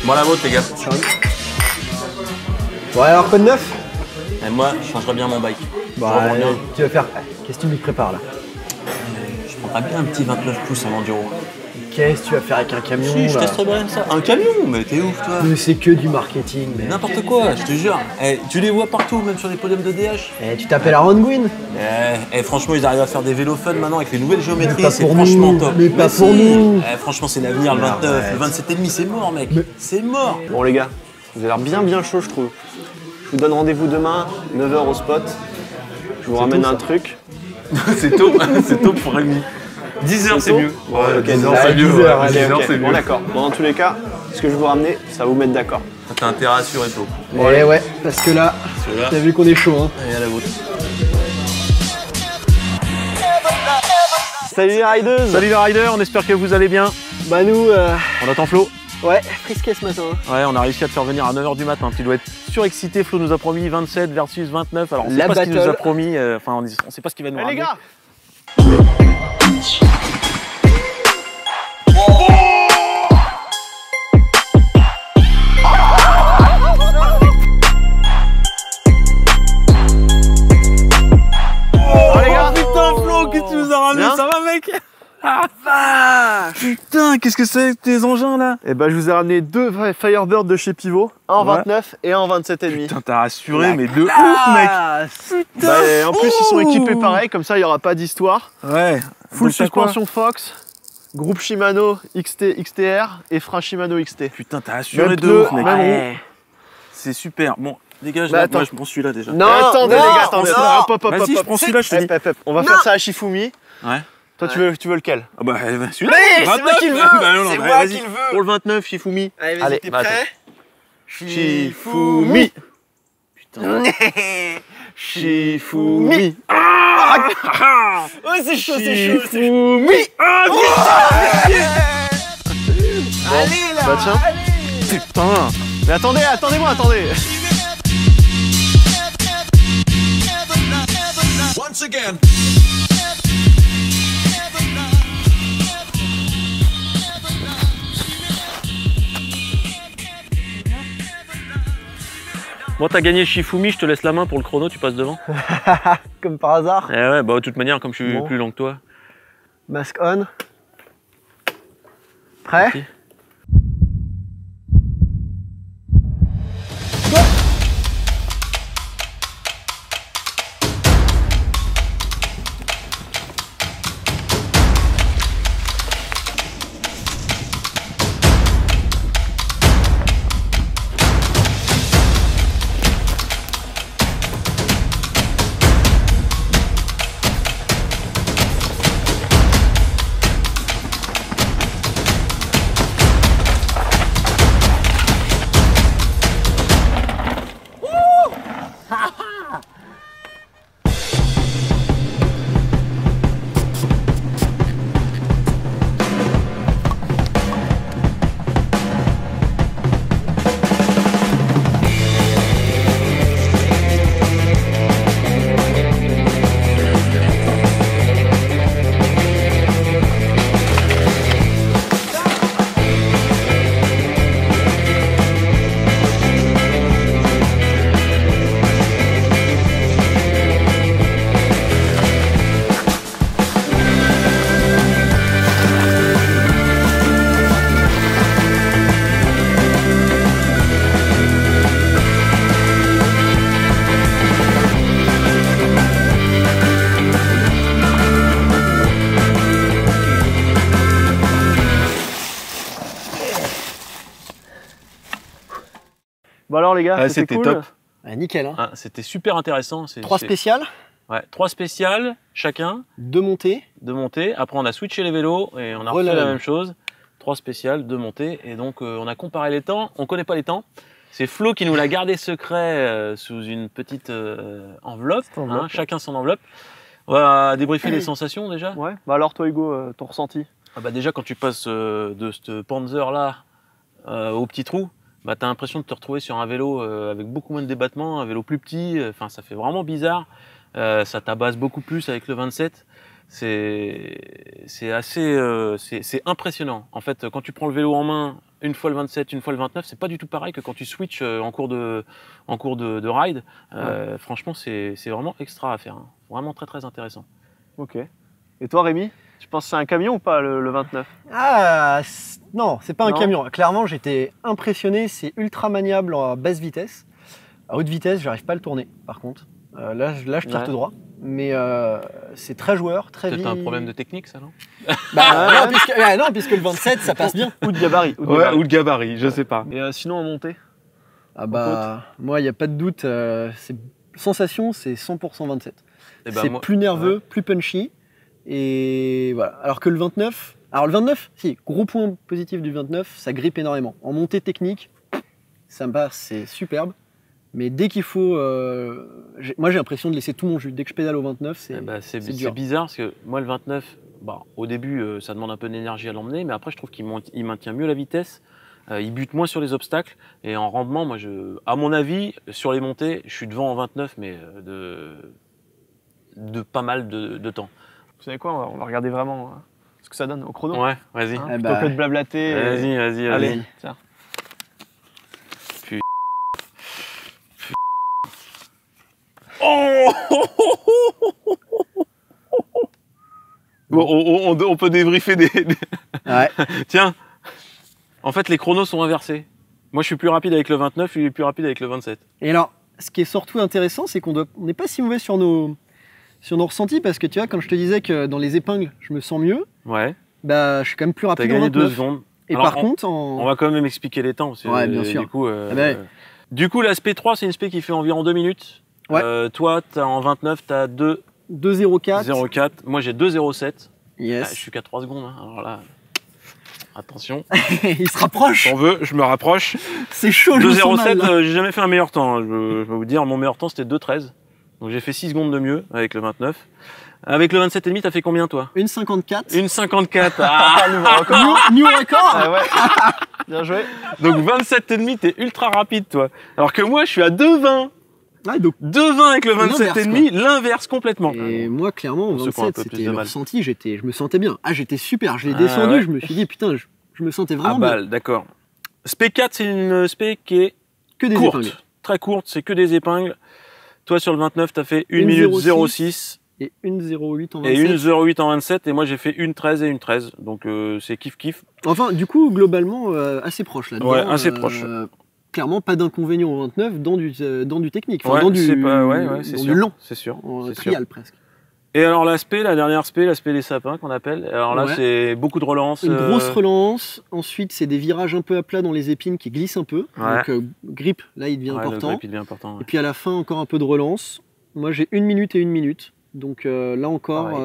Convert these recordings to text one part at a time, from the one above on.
Bon, la vôtre, les gars. Bon, alors, quoi de neuf? Et moi, je changerais bien mon bike. Bah, tu vas faire. Qu'est-ce que tu me prépares là? Je prendrais bien un petit 29 pouces en enduro. Qu'est-ce que tu vas faire avec un camion? Si, je là testerais bien ça. Un camion? Mais t'es ouf, toi. Mais c'est que du marketing, mais. N'importe quoi, je te jure. Eh, tu les vois partout, même sur les podiums de DH. Eh, tu t'appelles Aaron Gwyn? Franchement, ils arrivent à faire des vélos fun maintenant avec les nouvelles géométries, pas c'est pour franchement nous, top. mais pas pour nous. Franchement, c'est l'avenir, le 29. Arrête. Le 27,5, c'est mort, mec. C'est mort. Bon les gars, vous avez l'air bien chaud je trouve. Je vous donne rendez-vous demain, 9 h au spot. Je vous ramène un truc. C'est tôt, c'est tôt pour Rémi. 10 h c'est mieux. Ouais, ok, 10 non, h c'est mieux. 10 heures, 10 allez, h ok. c'est Bon mieux. d'accord. Bon dans tous les cas, ce que je vais vous ramener, ça va vous mettre d'accord. T'as intérêt à assurer, Flo. Eh ouais, parce que là, Celui-là, t'as vu qu'on est chaud, hein. et à la vôtre. Salut les riders. Salut les riders, on espère que vous allez bien. Bah, nous, On attend Flo. ouais, frisqué ce matin. Ouais, on a réussi à te faire venir à 9 h du matin. Tu dois être surexcité. Flo nous a promis 27 versus 29. Alors on sait La pas ce qu'il nous a battle. promis. Enfin, on sait pas ce qu'il va nous Eh les ramener. gars. Oh les gars, putain Flo, qu'est-ce que tu nous as ramené? Bien. Ça va mec? Putain, qu'est-ce que c'est que tes engins là? Eh ben je vous ai ramené deux Firebird de chez Pivot, un en Ouais. 29 et un en 27,5. Putain, t'as rassuré, mais de ouf mec! Bah, et en plus ils sont équipés pareil, comme ça il n'y aura pas d'histoire. Ouais, Full donc t'as quoi? suspension Fox, groupe Shimano XTR et frein Shimano XT. Putain, t'as assuré Même de pneu, ouf mec. même roue. C'est super. Bon, dégage, Bah, là, attends. moi je prends celui-là déjà. Non, attendez non, les gars, attendez. non. Hop, hop, hop, Vas-y, hop, je hop. prends celui-là, je te dis. Hop, hop, hop. On va faire ça à Shifumi. Ouais. Toi tu veux lequel? Ah bah celui-là. Mais c'est moi qui le veux. Bah, non, C'est bah, moi vas-y. qui le veux. Pour le 29, Shifumi. Allez, Allez, vas-y, t'es bah, prêt? Shifumi. Putain. Shifumi. Oh, c'est chaud, c'est chaud, c'est chaud. Shifumi. Allez, là. Bah tiens. Putain. Mais attendez, attendez-moi, attendez. Once again. Bon, t'as gagné Shifumi, je te laisse la main pour le chrono, tu passes devant. Comme par hasard. Eh ouais, bah de toute manière, comme je suis Bon. plus lent que toi. Masque on. Prêt? Ok. Bon alors les gars, Ouais, c'était c'était cool. top. Ah, nickel, hein. Ah, c'était super intéressant. 3 spéciales, Ouais, 3 spéciales chacun 2 montées. de montée. Après, on a switché les vélos et on a refait Relève. la même chose. 3 spéciales, 2 montées. Et donc, on a comparé les temps. On connaît pas les temps. C'est Flo qui nous l'a gardé secret sous une petite enveloppe. enveloppe, ouais. Chacun son enveloppe. On va débriefer les sensations déjà. Ouais. Bah alors toi Hugo, ton ressenti? Ah bah déjà, quand tu passes de ce Panzer là au petit trou, bah, tu as l'impression de te retrouver sur un vélo avec beaucoup moins de débattement, un vélo plus petit. Enfin, ça fait vraiment bizarre. Ça tabasse beaucoup plus avec le 27. C'est assez c'est impressionnant. En fait, quand tu prends le vélo en main une fois le 27, une fois le 29, c'est pas du tout pareil que quand tu switches en cours de ride. Franchement, c'est vraiment extra à faire. Hein. Vraiment très très intéressant. Ok. Et toi, Rémi, tu penses que c'est un camion ou pas le 29? Ah, non, c'est pas un Non. camion. Clairement, j'étais impressionné. C'est ultra maniable à basse vitesse. À haute vitesse, j'arrive pas à le tourner, par contre. Là, je tire tout droit. Mais c'est très joueur, très vite. Peut-être un problème de technique, ça, non? Bah, non, puisque le 27, ça passe bien. Ou de gabarit. Ou de gabarit, je sais pas. Et sinon, en montée? Ah bah, moi, il n'y a pas de doute. Sensation, c'est 100% 27. Eh ben, C'est moi- plus nerveux, plus punchy. Et voilà. Alors que le 29, si, gros point positif du 29, ça grippe énormément. En montée technique, ça me passe, c'est superbe. Mais dès qu'il faut. Moi, j'ai l'impression de laisser tout mon jus. Dès que je pédale au 29, c'est. Eh ben, c'est dur. bizarre parce que moi, le 29, au début, ça demande un peu d'énergie à l'emmener, mais après, je trouve il maintient mieux la vitesse. Il bute moins sur les obstacles. Et en rendement, moi, à mon avis, sur les montées, je suis devant en 29, mais de pas mal de temps. Vous savez quoi, on va regarder vraiment ce que ça donne au chrono. Ouais, vas-y. Hein, Eh plutôt bah, que de blablater. Vas-y. Allez, tiens. Oh bon, on peut débriefer des... Ouais. Tiens, en fait, les chronos sont inversés. Moi, je suis plus rapide avec le 29, lui, il est plus rapide avec le 27. Et alors, ce qui est surtout intéressant, c'est qu'on n'est pas si mauvais sur nos ressentis, parce que tu vois, quand je te disais que dans les épingles, je me sens mieux, Ouais, bah, je suis quand même plus t'as rapide en gagné 2 29. secondes. Et Alors, par contre, en... On va quand même expliquer les temps. Parce que, Ouais, bien sûr. Du coup, Ah bah ouais. la SP3, c'est une SP qui fait environ 2 minutes. Ouais. Toi, en 29, t'as 2,04. 2,04. Moi, j'ai 2,07. Yes. Je suis qu'à 3 secondes. Hein. Alors là, attention. Il se rapproche. J'en veux, je me rapproche. C'est chaud, je me sens mal, 2,07, là. j'ai jamais fait un meilleur temps. Hein. Je vais vous dire, mon meilleur temps, c'était 2,13. Donc j'ai fait 6 secondes de mieux avec le 29. Avec le 27,5, t'as fait combien, toi? 1,54. 1,54. Ah, Nouveau record. New record. Ah ouais. Bien joué. donc 27,5, t'es ultra rapide, toi. Alors que moi, je suis à 2,20. Ouais, donc, 2,20 avec le L'inverse, 27,5, l'inverse complètement. et moi, clairement, au Pour ceux qui ont un 27, peu plus c'était de le mal. ressenti. Je me sentais bien. Ah, j'étais super. Je l'ai Ah, descendu. ouais. Je me suis dit, putain, je me sentais À vraiment bien. balle, d'accord. SP4, c'est une SP qui est Que des courte. épingles. Très courte, c'est que des épingles. Toi, sur le 29, t'as fait 1 Une minute 06. 06 Et 1,08 en et 27. 1,08 en 27. Et moi, j'ai fait 1,13 et 1,13. Donc, c'est kiff-kiff. Enfin, du coup, globalement, assez proche là. Ouais, assez proche. Clairement, pas d'inconvénient au 29 dans du technique. Enfin, Ouais, dans du, c'est pas, ouais, c'est dans sûr. du lent. C'est sûr. En c'est sûr. trial presque. Et alors, l'aspect, la dernière aspect, l'aspect des sapins qu'on appelle. Alors là, Ouais. c'est beaucoup de relance. Une grosse relance. Ensuite, c'est des virages un peu à plat dans les épines qui glissent un peu. Ouais. Donc, grip, là, il devient ouais, important. Le grip, il devient important. Ouais. Et puis à la fin, encore un peu de relance. Moi, j'ai 1 minute et 1 minute. Donc là encore,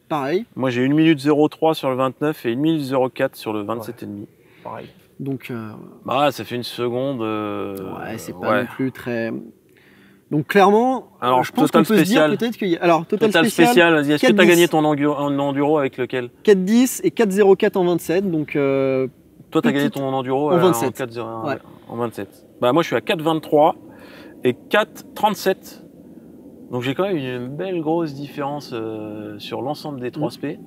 pareil. Moi, j'ai 1 minute 03 sur le 29 et 1 minute 04 sur le 27,5. Pareil. Donc, Bah, ça fait une seconde. ouais, c'est pas non plus très. Donc clairement, Alors, je pense total qu'on peut spécial. se dire peut-être qu'il y a. Alors, total spécial, vas-y. Est-ce que tu as 4,10. gagné ton enduro avec lequel? 4,10 et 4,04 en 27. Donc, Toi, tu as gagné petite- ton enduro en 27. 4,0 Ouais. en 27. Bah, moi, je suis à 4,23 et 4,37. Donc, j'ai quand même une belle grosse différence sur l'ensemble des 3 SP.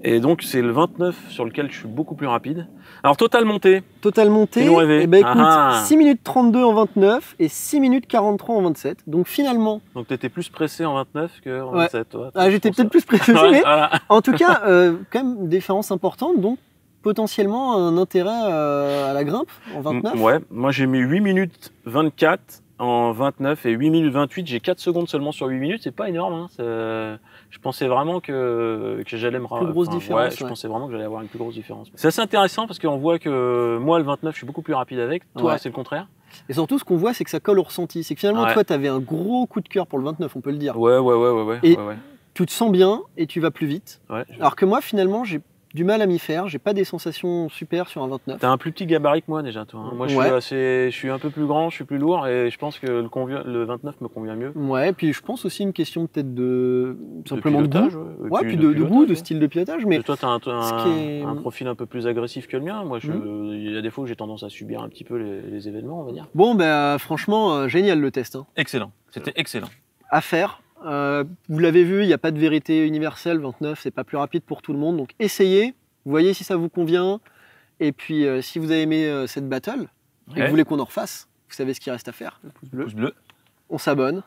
Et donc, c'est le 29 sur lequel je suis beaucoup plus rapide. Alors, total montée. total montée. Fais-nous rêver. Et ben écoute, Ah. 6 minutes 32 en 29 et 6 minutes 43 en 27. Donc finalement, Donc, tu étais plus pressé en 29 qu'en Ouais. 27. Toi. j'étais Je trouve peut-être plus précis, ça. Ouais, mais voilà. en tout cas, quand même différence importante. Donc potentiellement un intérêt à la grimpe en 29. Ouais, moi j'ai mis 8 minutes 24 en 29 et 8 minutes 28. J'ai 4 secondes seulement sur 8 minutes, c'est pas énorme. Hein. Je pensais vraiment que j'allais me Plus grosse différence, Ouais, je ouais. pensais vraiment que j'allais avoir une plus grosse différence. C'est assez intéressant parce qu'on voit que moi le 29, je suis beaucoup plus rapide avec. Toi, Ouais. c'est le contraire. Et surtout, ce qu'on voit, c'est que ça colle au ressenti. C'est que finalement, Ouais. toi, tu avais un gros coup de cœur pour le 29, on peut le dire. Ouais. Et- ouais. Tu te sens bien et tu vas plus vite. Ouais. Alors que moi, finalement, j'ai du mal à m'y faire. J'ai pas des sensations super sur un 29. T'as un plus petit gabarit que moi déjà, toi. Hein. Moi, Ouais. je suis un peu plus grand, je suis plus lourd et je pense que le 29 me convient mieux. Ouais, puis je pense aussi une question peut-être de simplement de pilotage, goût. ouais. Et Ouais, puis de pilotage, goût, de ouais. style de pilotage. Mais Toi, tu as ce qui est- un profil un peu plus agressif que le mien. Moi, il y a des fois où j'ai tendance à subir un petit peu les événements, on va dire. bon, franchement, génial le test. Hein. Excellent. C'était excellent. À faire. Vous l'avez vu, il n'y a pas de vérité universelle. 29, c'est pas plus rapide pour tout le monde. Donc essayez, voyez si ça vous convient. Et puis, si vous avez aimé cette battle et que Ouais. vous voulez qu'on en refasse, vous savez ce qu'il reste à faire. Le pouce bleu. Pouce bleu. On s'abonne.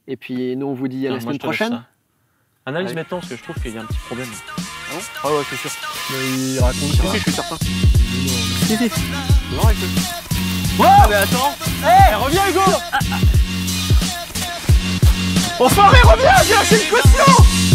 Et puis, nous, on vous dit à la Tiens, moi, semaine je te laisse prochaine. ça. Analyse Allez. maintenant, parce que je trouve qu'il y a un petit problème. Ah bon Ah ouais, c'est sûr. Il raconte. Si, je suis certain. Si, si. Non, écoute. Ah, mais attends. Eh, reviens, Hugo. Enfoiré, reviens, viens, j'ai une caution.